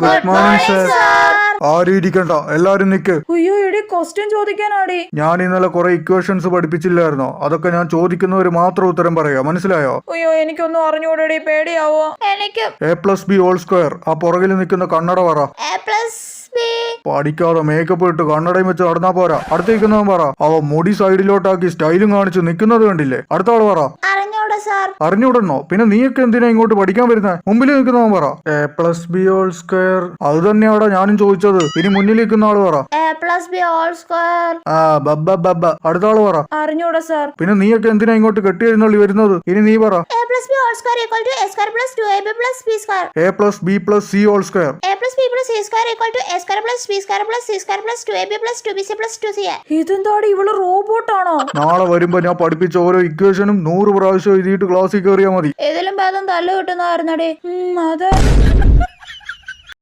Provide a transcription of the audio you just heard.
Good morning sir. ആരും ഇരിക്കണ്ട, എല്ലാരും നിക്ക്. അയ്യോ എടി ക്വസ്റ്റ്യൻ ചോദിക്കാനാടി. ഞാൻ ഇന്നലെ കുറെ ഇക്വേഷൻസ് പഠിപ്പിച്ചില്ലായിരുന്നോ? അതൊക്കെ ഞാൻ ചോദിക്കുന്നവര് മാത്രം ഉത്തരം പറയാ, മനസ്സിലായോ? അയ്യോ എനിക്കൊന്നും അറിഞ്ഞൂടടി, പേടിയാവോ? എനിക്ക് a+b² ആ പുറകിൽ നിൽക്കുന്ന കണ്ണട പറ. പഠിക്കാതെ മേക്കപ്പ് ഇട്ട് കണ്ണടയും വെച്ച് നടന്നാ പോരാ. അടുത്തേക്കുന്നവൻ പറ. അവ മുടി സൈഡിലോട്ടാക്കി സ്റ്റൈലും കാണിച്ച് നിക്കുന്നത് കണ്ടില്ലേ? അടുത്ത ആള് പറ. അറിഞ്ഞൂടണോ? പിന്നെ നീയൊക്കെ എന്തിനാ ഇങ്ങോട്ട് പഠിക്കാൻ വരുന്നത്? മുമ്പിൽ നിൽക്കുന്നവൻ പറ. a+b² അത് തന്നെയാടാ ഞാനും ചോദിച്ചത്. ഇനി മുന്നിൽ നിൽക്കുന്ന ആള് പറ. ആ ബബ്ബ. അടുത്ത ആള് പറ. അറിഞ്ഞൂടാ സാർ. പിന്നെ നീയൊക്കെ എന്തിനാ ഇങ്ങോട്ട് കെട്ടി എഴുന്നള്ളി വരുന്നത്? ഇനി നീ പറ. a+b² = a²+2ab + b². a+b+c². ഇതെന്താടി ഇവള് റോബോട്ടാണോ? നാളെ വരുമ്പോ ഞാൻ പഠിപ്പിച്ച ഓരോ ഇക്വേഷനും 100 പ്രാവശ്യം എഴുതിയിട്ട് ക്ലാസ്സിൽ കയറിയാ മതി. ഇതിലും ഭേദം തല്ല് കിട്ടുന്നതായിരുന്നടി. അതെ.